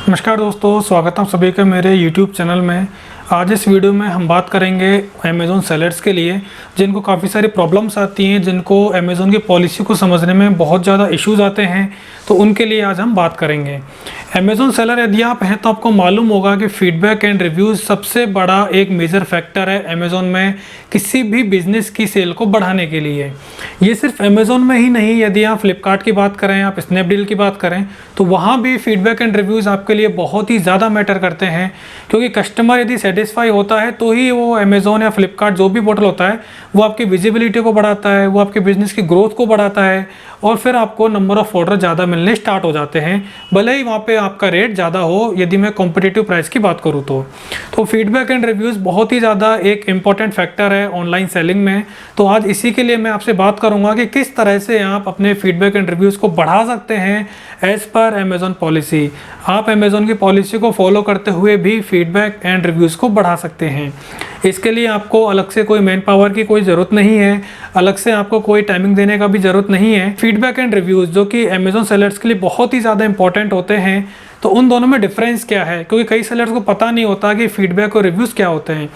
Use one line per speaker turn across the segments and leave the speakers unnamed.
नमस्कार दोस्तों, स्वागत है आप सभी का मेरे YouTube चैनल में। आज इस वीडियो में हम बात करेंगे अमेज़ॉन सेलर्स के लिए जिनको काफ़ी सारी प्रॉब्लम्स आती हैं, जिनको अमेज़ॉन की पॉलिसी को समझने में बहुत ज़्यादा इश्यूज आते हैं, तो उनके लिए आज हम बात करेंगे। अमेज़ॉन सेलर यदि आप हैं तो आपको मालूम होगा कि फीडबैक एंड रिव्यूज़ सबसे बड़ा एक मेजर फैक्टर है अमेज़ॉन में किसी भी बिज़नेस की सेल को बढ़ाने के लिए। ये सिर्फ अमेज़ॉन में ही नहीं, यदि आप फ्लिपकार्ट की बात करें, आप स्नैपडील की बात करें, तो वहाँ भी फीडबैक एंड रिव्यूज़ आपके लिए बहुत ही ज़्यादा मैटर करते हैं, क्योंकि कस्टमर यदि सेटिस्फाई होता है तो ही वो अमेज़ॉन या फ्लिपकार्ट जो भी पोर्टल होता है वो आपकी विजिबिलिटी को बढ़ाता है, वो आपके बिज़नेस की ग्रोथ को बढ़ाता है और फिर आपको नंबर ऑफ़ ऑर्डर ज़्यादा मिलने स्टार्ट हो जाते हैं, भले ही वहाँ पे आपका रेट ज़्यादा हो। यदि मैं कॉम्पिटिटिव प्राइस की बात करूँ तो फीडबैक एंड रिव्यूज़ बहुत ही ज़्यादा एक इम्पॉर्टेंट फैक्टर है ऑनलाइन सेलिंग में। तो आज इसी के लिए मैं आपसे बात करूँगा कि किस तरह से आप अपने फीडबैक एंड रिव्यूज़ को बढ़ा सकते हैं एज़ पर अमेज़ॉन पॉलिसी। आप अमेज़ॉन की पॉलिसी को फॉलो करते हुए भी फीडबैक एंड रिव्यूज़ को बढ़ा सकते हैं। इसके लिए आपको अलग से कोई मैन पावर की कोई ज़रूरत नहीं है, अलग से आपको कोई टाइमिंग देने का भी ज़रूरत नहीं है। फीडबैक एंड रिव्यूज़ जो कि अमेज़ॉन सेलर्स के लिए बहुत ही ज़्यादा इंपॉर्टेंट होते हैं, तो उन दोनों में डिफरेंस क्या है, क्योंकि कई सेलर्स को पता नहीं होता कि फीडबैक और रिव्यूज़ क्या होते हैं।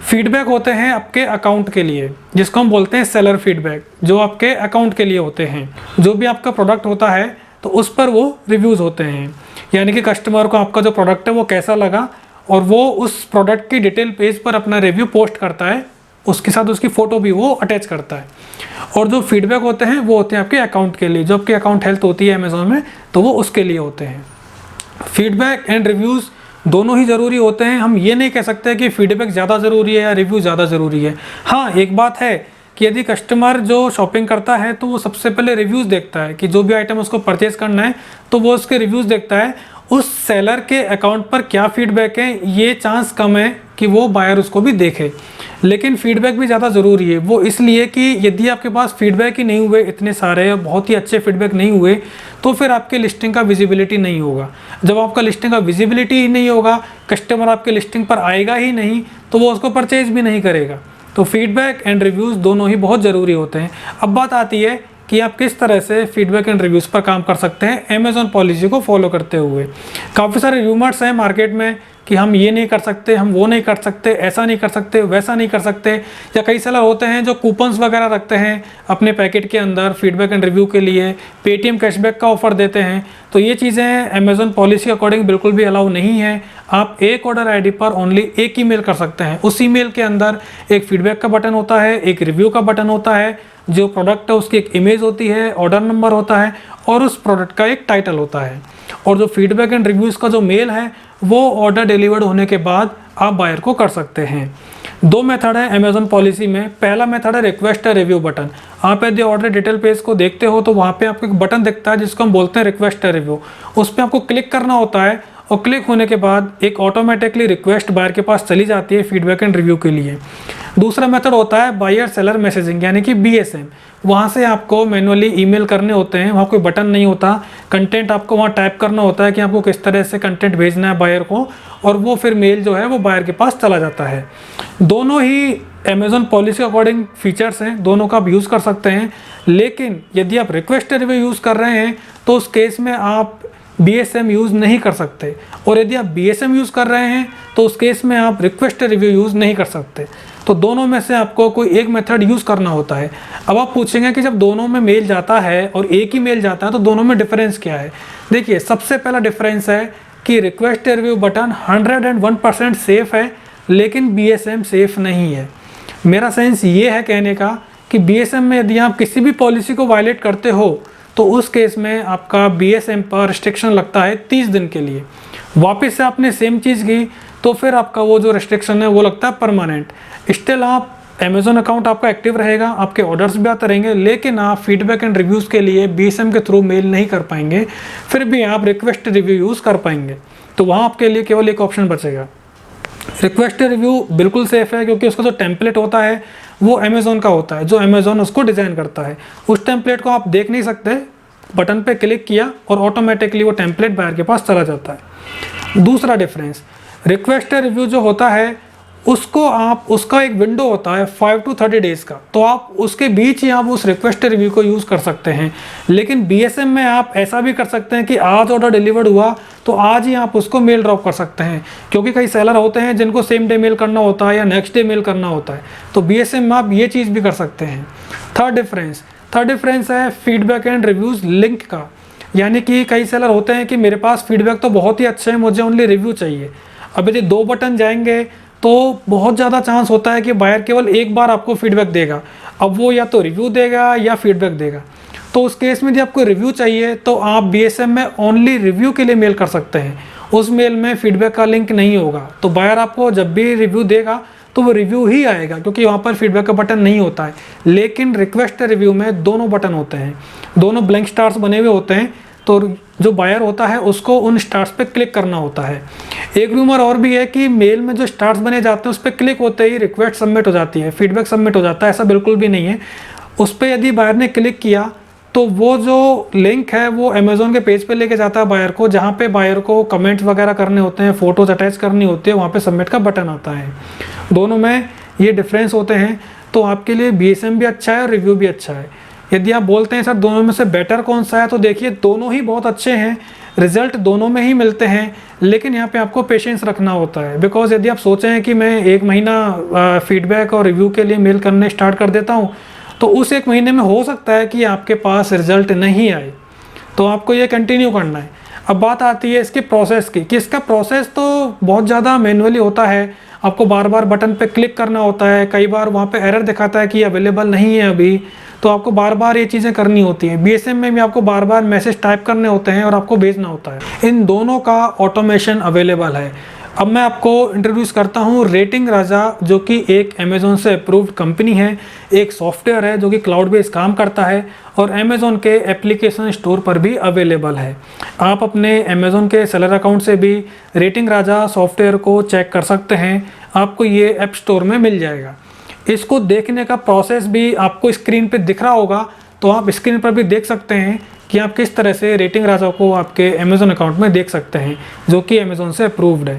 फीडबैक होते हैं आपके अकाउंट के लिए, जिसको हम बोलते हैं सेलर फीडबैक, जो आपके अकाउंट के लिए होते हैं। जो भी आपका प्रोडक्ट होता है तो उस पर वो रिव्यूज़ होते हैं, यानी कि कस्टमर को आपका जो प्रोडक्ट है वो कैसा लगा और वो उस प्रोडक्ट की डिटेल पेज पर अपना रिव्यू पोस्ट करता है, उसके साथ उसकी फ़ोटो भी वो अटैच करता है। और जो फीडबैक होते हैं वो होते हैं आपके अकाउंट के लिए, जो आपकी अकाउंट हेल्थ होती है अमेज़ॉन में, तो वो उसके लिए होते हैं। फीडबैक एंड रिव्यूज़ दोनों ही ज़रूरी होते हैं। हम ये नहीं कह सकते कि फीडबैक ज़्यादा ज़रूरी है या रिव्यू ज़्यादा ज़रूरी है। हाँ, एक बात है कि यदि कस्टमर जो शॉपिंग करता है तो वो सबसे पहले रिव्यूज़ देखता है कि जो भी आइटम उसको परचेज़ करना है तो वो उसके रिव्यूज़ देखता है। उस सेलर के अकाउंट पर क्या फीडबैक है, ये चांस कम है कि वो बायर उसको भी देखे। लेकिन फीडबैक भी ज़्यादा ज़रूरी है, वो इसलिए कि यदि आपके पास फीडबैक ही नहीं हुए, इतने सारे बहुत ही अच्छे फीडबैक नहीं हुए, तो फिर आपके लिस्टिंग का विजिबिलिटी नहीं होगा। जब आपका लिस्टिंग का विजिबिलिटी ही नहीं होगा, कस्टमर आपके लिस्टिंग पर आएगा ही नहीं, तो वो उसको परचेज भी नहीं करेगा। तो फीडबैक एंड रिव्यूज़ दोनों ही बहुत ज़रूरी होते हैं। अब बात आती है कि आप किस तरह से फीडबैक एंड रिव्यूज़ पर काम कर सकते हैं अमेज़ॉन पॉलिसी को फॉलो करते हुए। काफ़ी सारे रूमर्स हैं मार्केट में कि हम ये नहीं कर सकते, हम वो नहीं कर सकते, ऐसा नहीं कर सकते, वैसा नहीं कर सकते, या कई सेलर होते हैं जो कूपन्स वगैरह रखते हैं अपने पैकेट के अंदर फीडबैक एंड रिव्यू के लिए, पेटीएम कैशबैक का ऑफ़र देते हैं। तो ये चीज़ें अमेज़ॉन पॉलिसी के अकॉर्डिंग बिल्कुल भी अलाउ नहीं है। आप एक ऑर्डर आईडी पर ओनली एक ईमेल कर सकते हैं। उस ईमेल के अंदर एक फीडबैक का बटन होता है, एक रिव्यू का बटन होता है, जो प्रोडक्ट है उसकी एक इमेज होती है, ऑर्डर नंबर होता है और उस प्रोडक्ट का एक टाइटल होता है। और जो फीडबैक एंड रिव्यूज़ का जो मेल है वो ऑर्डर डिलीवर्ड होने के बाद आप बायर को कर सकते हैं। दो मेथड है अमेज़ॉन पॉलिसी में। पहला मेथड है रिक्वेस्ट रिव्यू बटन। आप यदि ऑर्डर डिटेल पेज को देखते हो तो वहाँ पे आपको एक बटन दिखता है जिसको हम बोलते हैं रिक्वेस्ट रिव्यू। उस पर आपको क्लिक करना होता है और क्लिक होने के बाद एक ऑटोमेटिकली रिक्वेस्ट बायर के पास चली जाती है फीडबैक एंड रिव्यू के लिए। दूसरा मेथड होता है बायर सेलर मैसेजिंग, यानी कि BSM। वहाँ से आपको मैनुअली ईमेल करने होते हैं, वहाँ कोई बटन नहीं होता, कंटेंट आपको वहाँ टाइप करना होता है कि आपको किस तरह से कंटेंट भेजना है बायर को, और वो फिर मेल जो है वो बायर के पास चला जाता है। दोनों ही अमेज़ॉन पॉलिसी अकॉर्डिंग फीचर्स हैं, दोनों का आप यूज़ कर सकते हैं। लेकिन यदि आप रिक्वेस्ट रिव्यू यूज़ कर रहे हैं तो उस केस में आप BSM यूज़ नहीं कर सकते, और यदि आप BSM यूज़ कर रहे हैं तो उस केस में आप रिक्वेस्ट रिव्यू यूज़ नहीं कर सकते। तो दोनों में से आपको कोई एक मेथड यूज़ करना होता है। अब आप पूछेंगे कि जब दोनों में मेल जाता है और एक ही मेल जाता है तो दोनों में डिफरेंस क्या है। देखिए, सबसे पहला डिफरेंस है कि रिक्वेस्ट रिव्यू बटन 101% सेफ़ है, लेकिन BSM सेफ़ नहीं है। मेरा सेंस ये है कहने का कि BSM में यदि आप किसी भी पॉलिसी को वायलेट करते हो तो उस केस में आपका BSM पर रिस्ट्रिक्शन लगता है 30 दिन के लिए। वापस से आपने सेम चीज़ की तो फिर आपका वो जो रिस्ट्रिक्शन है वो लगता है परमानेंट। स्टिल आप अमेज़ॉन अकाउंट आपका एक्टिव रहेगा, आपके ऑर्डर्स भी आते रहेंगे, लेकिन आप फीडबैक एंड रिव्यूज़ के लिए BSM के थ्रू मेल नहीं कर पाएंगे, फिर भी आप रिक्वेस्ट रिव्यू यूज़ कर पाएंगे। तो वहाँ आपके लिए केवल एक ऑप्शन बचेगा। रिक्वेस्ट रिव्यू बिल्कुल सेफ़ है, क्योंकि उसका जो टेम्पलेट होता है वो अमेज़ॉन का होता है, जो अमेज़ॉन उसको डिज़ाइन करता है। उस टेम्पलेट को आप देख नहीं सकते, बटन पे क्लिक किया और ऑटोमेटिकली वो टेम्पलेट बायर के पास चला जाता है। दूसरा डिफरेंस, रिक्वेस्ट रिव्यू जो होता है उसको आप, उसका एक विंडो होता है 5 to 30 डेज़ का, तो आप उसके बीच ही आप उस रिक्वेस्ट रिव्यू को यूज़ कर सकते हैं। लेकिन BSM में आप ऐसा भी कर सकते हैं कि आज ऑर्डर डिलीवर्ड हुआ तो आज ही आप उसको मेल ड्रॉप कर सकते हैं, क्योंकि कई सेलर होते हैं जिनको सेम डे मेल करना होता है या नेक्स्ट डे मेल करना होता है, तो BSM में आप ये चीज़ भी कर सकते हैं। थर्ड डिफरेंस है फीडबैक एंड रिव्यूज़ लिंक का। यानी कि कई सेलर होते हैं कि मेरे पास फीडबैक तो बहुत ही अच्छे हैं, मुझे ओनली रिव्यू चाहिए। अब यदि 2 बटन जाएंगे तो बहुत ज़्यादा चांस होता है कि बायर केवल एक बार आपको फीडबैक देगा, अब वो या तो रिव्यू देगा या फीडबैक देगा। तो उस केस में यदि आपको रिव्यू चाहिए तो आप BSM में ओनली रिव्यू के लिए मेल कर सकते हैं, उस मेल में फीडबैक का लिंक नहीं होगा। तो बायर आपको जब भी रिव्यू देगा तो वो रिव्यू ही आएगा, क्योंकि वहाँ पर फीडबैक का बटन नहीं होता है। लेकिन रिक्वेस्ट रिव्यू में दोनों बटन होते हैं, दोनों ब्लैंक स्टार्स बने हुए होते हैं, तो जो बायर होता है उसको उन स्टार्स पे क्लिक करना होता है। एक रूमर और भी है कि मेल में जो स्टार्स बने जाते हैं उस पर क्लिक होते ही रिक्वेस्ट सबमिट हो जाती है, फीडबैक सबमिट हो जाता है। ऐसा बिल्कुल भी नहीं है। उस पर यदि बायर ने क्लिक किया तो वो जो लिंक है वो अमेज़ॉन के पेज पे लेके जाता है बायर को, जहाँ पे बायर को कमेंट्स वगैरह करने होते हैं, फ़ोटोज़ अटैच करनी होती है, वहाँ पे सबमिट का बटन आता है। दोनों में ये डिफरेंस होते हैं। तो आपके लिए BSM भी अच्छा है और रिव्यू भी अच्छा है। यदि आप बोलते हैं सर दोनों में से बेटर कौन सा है, तो देखिए दोनों ही बहुत अच्छे हैं, रिजल्ट दोनों में ही मिलते हैं। लेकिन यहाँ पे आपको पेशेंस रखना होता है, बिकॉज यदि आप सोचें कि मैं 1 महीना फीडबैक और रिव्यू के लिए मेल करने स्टार्ट कर देता हूँ, तो उस 1 महीने में हो सकता है कि आपके पास रिजल्ट नहीं आए, तो आपको ये कंटिन्यू करना है। अब बात आती है इसके प्रोसेस की, कि इसका प्रोसेस तो बहुत ज़्यादा मैनुअली होता है, आपको बार बार बटन पे क्लिक करना होता है, कई बार वहाँ पे एरर दिखाता है कि अवेलेबल नहीं है अभी, तो आपको बार बार ये चीज़ें करनी होती हैं। BSM में भी आपको बार बार मैसेज टाइप करने होते हैं और आपको भेजना होता है। इन दोनों का ऑटोमेशन अवेलेबल है। अब मैं आपको इंट्रोड्यूस करता हूँ रेटिंग राजा, जो कि एक अमेज़ॉन से अप्रूव्ड कंपनी है, एक सॉफ्टवेयर है जो कि क्लाउड बेस्ड काम करता है और अमेज़ॉन के एप्लीकेशन स्टोर पर भी अवेलेबल है। आप अपने अमेज़ॉन के सेलर अकाउंट से भी रेटिंग राजा सॉफ्टवेयर को चेक कर सकते हैं, आपको ये ऐप स्टोर में मिल जाएगा। इसको देखने का प्रोसेस भी आपको स्क्रीन पे दिख रहा होगा, तो आप स्क्रीन पर भी देख सकते हैं कि आप किस तरह से रेटिंग राजा को आपके अमेज़ॉन अकाउंट में देख सकते हैं, जो कि अमेज़ॉन से अप्रूव्ड है।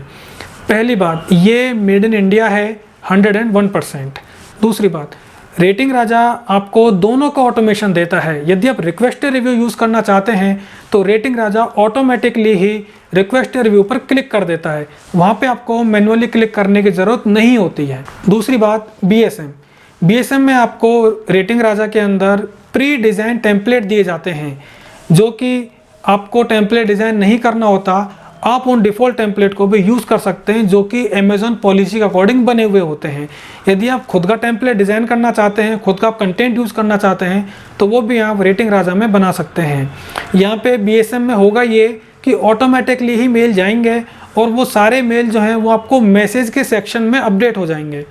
पहली बात, ये मेड इन इंडिया है 101%। दूसरी बात, रेटिंग राजा आपको दोनों का ऑटोमेशन देता है। यदि आप रिक्वेस्ट रिव्यू यूज़ करना चाहते हैं तो रेटिंग राजा ऑटोमेटिकली ही रिक्वेस्ट रिव्यू पर क्लिक कर देता है, वहाँ पे आपको मैनुअली क्लिक करने की ज़रूरत नहीं होती है। दूसरी बात, BSM में आपको रेटिंग राजा के अंदर प्री डिज़ाइन टेम्पलेट दिए जाते हैं, जो कि आपको टेम्पलेट डिज़ाइन नहीं करना होता, आप उन डिफ़ॉल्ट टेम्पलेट को भी यूज़ कर सकते हैं, जो कि अमेज़ॉन पॉलिसी के अकॉर्डिंग बने हुए होते हैं। यदि आप खुद का टेम्पलेट डिज़ाइन करना चाहते हैं, खुद का कंटेंट यूज़ करना चाहते हैं, तो वो भी आप रेटिंग राजा में बना सकते हैं। यहाँ पे BSM में होगा ये कि ऑटोमेटिकली ही मेल जाएंगे और वो सारे मेल जो हैं वो आपको मैसेज के सेक्शन में अपडेट हो जाएंगे।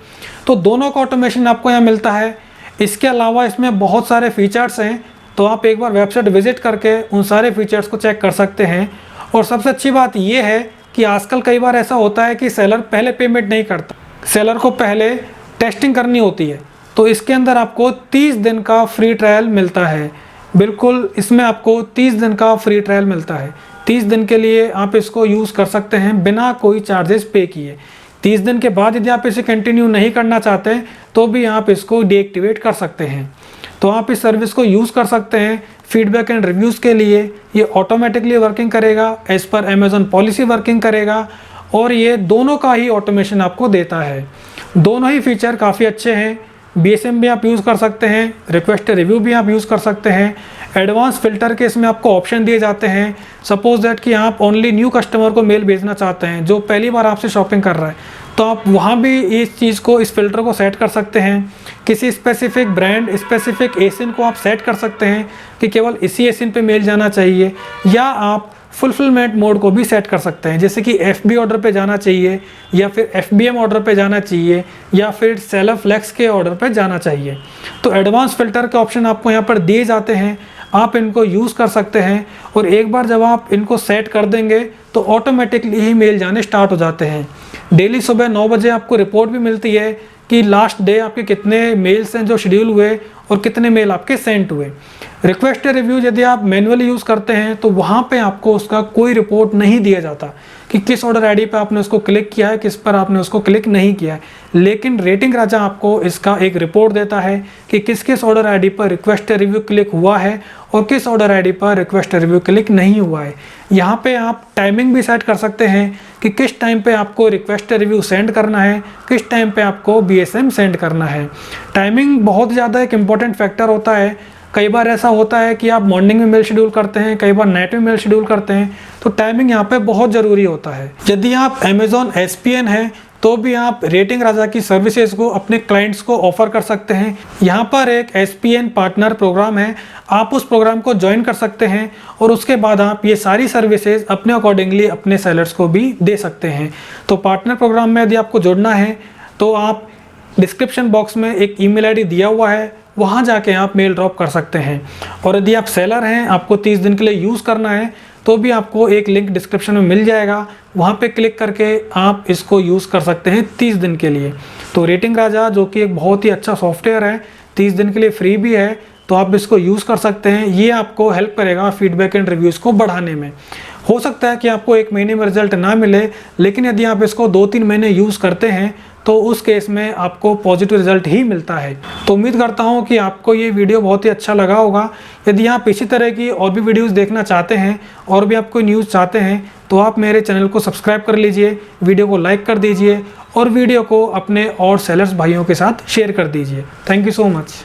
तो दोनों का ऑटोमेशन आपको यहाँ मिलता है। इसके अलावा इसमें बहुत सारे फीचर्स हैं, तो आप एक बार वेबसाइट विजिट करके उन सारे फीचर्स को चेक कर सकते हैं। और सबसे अच्छी बात ये है कि आजकल कई बार ऐसा होता है कि सेलर पहले पेमेंट नहीं करता, सेलर को पहले टेस्टिंग करनी होती है, तो इसके अंदर आपको 30 दिन का फ्री ट्रायल मिलता है। बिल्कुल, इसमें आपको 30 दिन का फ्री ट्रायल मिलता है। 30 दिन के लिए आप इसको यूज़ कर सकते हैं बिना कोई चार्जेस पे किए। 30 दिन के बाद यदि आप इसे कंटिन्यू नहीं करना चाहते तो भी आप इसको डीएक्टिवेट कर सकते हैं। तो आप इस सर्विस को यूज़ कर सकते हैं फीडबैक एंड रिव्यूज़ के लिए। ये ऑटोमेटिकली वर्किंग करेगा, as per Amazon policy working करेगा, और ये दोनों का ही ऑटोमेशन आपको देता है। दोनों ही फीचर काफ़ी अच्छे हैं। BSM भी आप यूज़ कर सकते हैं, रिक्वेस्ट रिव्यू भी आप यूज़ कर सकते हैं। एडवांस फ़िल्टर के इसमें आपको ऑप्शन दिए जाते हैं। सपोज दैट कि आप ओनली न्यू कस्टमर को मेल भेजना चाहते हैं जो पहली बार आपसे शॉपिंग कर रहा है, तो आप वहाँ भी इस चीज़ को, इस फ़िल्टर को सेट कर सकते हैं। किसी स्पेसिफिक ब्रांड, स्पेसिफिक एसिन को आप सेट कर सकते हैं कि केवल इसी एसिन पे मेल जाना चाहिए, या आप फुलफिलमेंट मोड को भी सेट कर सकते हैं, जैसे कि FB ऑर्डर पे जाना चाहिए, या फिर FBM ऑर्डर पे जाना चाहिए, या फिर सेलर फ्लेक्स के ऑर्डर पे जाना चाहिए। तो एडवांस फ़िल्टर के ऑप्शन आपको यहाँ पर दिए जाते हैं, आप इनको यूज़ कर सकते हैं। और एक बार जब आप इनको सेट कर देंगे तो ऑटोमेटिकली ही मेल जाने स्टार्ट हो जाते हैं। डेली सुबह 9 बजे आपको रिपोर्ट भी मिलती है कि लास्ट डे आपके कितने मेल्स हैं जो शेड्यूल हुए और कितने मेल आपके सेंड हुए। रिक्वेस्ट रिव्यू यदि आप मैन्युअली यूज़ करते हैं तो वहाँ पे आपको उसका कोई रिपोर्ट नहीं दिया जाता कि किस ऑर्डर आईडी पे आपने उसको क्लिक किया है, किस पर आपने उसको क्लिक नहीं किया है। लेकिन रेटिंग राजा आपको इसका एक रिपोर्ट देता है कि किस किस ऑर्डर आईडी पर रिक्वेस्ट रिव्यू क्लिक हुआ है और किस ऑर्डर आईडी पर रिक्वेस्ट रिव्यू क्लिक नहीं हुआ है। यहाँ पे आप टाइमिंग भी सेट कर सकते हैं कि किस टाइम पे आपको रिक्वेस्ट रिव्यू सेंड करना है, किस टाइम पे आपको BSM सेंड करना है। टाइमिंग बहुत ज़्यादा एक इम्पॉर्टेंट फैक्टर होता है। कई बार ऐसा होता है कि आप मॉर्निंग में मेल शेड्यूल करते हैं, कई बार नाइट में मेल शेड्यूल करते हैं, तो टाइमिंग यहाँ पे बहुत ज़रूरी होता है। यदि आप Amazon SPN है तो भी आप रेटिंग राजा की सर्विसेज को अपने क्लाइंट्स को ऑफर कर सकते हैं। यहाँ पर एक SPN पार्टनर प्रोग्राम है, आप उस प्रोग्राम को ज्वाइन कर सकते हैं और उसके बाद आप ये सारी सर्विसेज अपने अकॉर्डिंगली अपने सेलर्स को भी दे सकते हैं। तो पार्टनर प्रोग्राम में यदि आपको जुड़ना है तो आप डिस्क्रिप्शन बॉक्स में एक ईमेल आईडी दिया हुआ है, वहाँ जाके आप मेल ड्रॉप कर सकते हैं। और यदि आप सेलर हैं, आपको 30 दिन के लिए यूज़ करना है, तो भी आपको एक लिंक डिस्क्रिप्शन में मिल जाएगा, वहाँ पे क्लिक करके आप इसको यूज़ कर सकते हैं 30 दिन के लिए। तो रेटिंग राजा जो कि एक बहुत ही अच्छा सॉफ्टवेयर है, 30 दिन के लिए फ्री भी है, तो आप इसको यूज़ कर सकते हैं। ये आपको हेल्प करेगा फीडबैक एंड रिव्यूज़ को बढ़ाने में। हो सकता है कि आपको 1 महीने में रिजल्ट ना मिले, लेकिन यदि आप इसको 2-3 महीने यूज़ करते हैं तो उस केस में आपको पॉजिटिव रिजल्ट ही मिलता है। तो उम्मीद करता हूँ कि आपको ये वीडियो बहुत ही अच्छा लगा होगा। यदि आप इसी तरह की और भी वीडियोस देखना चाहते हैं और भी आप कोई न्यूज़ चाहते हैं तो आप मेरे चैनल को सब्सक्राइब कर लीजिए, वीडियो को लाइक कर दीजिए और वीडियो को अपने और सेलर्स भाइयों के साथ शेयर कर दीजिए। Thank you so much.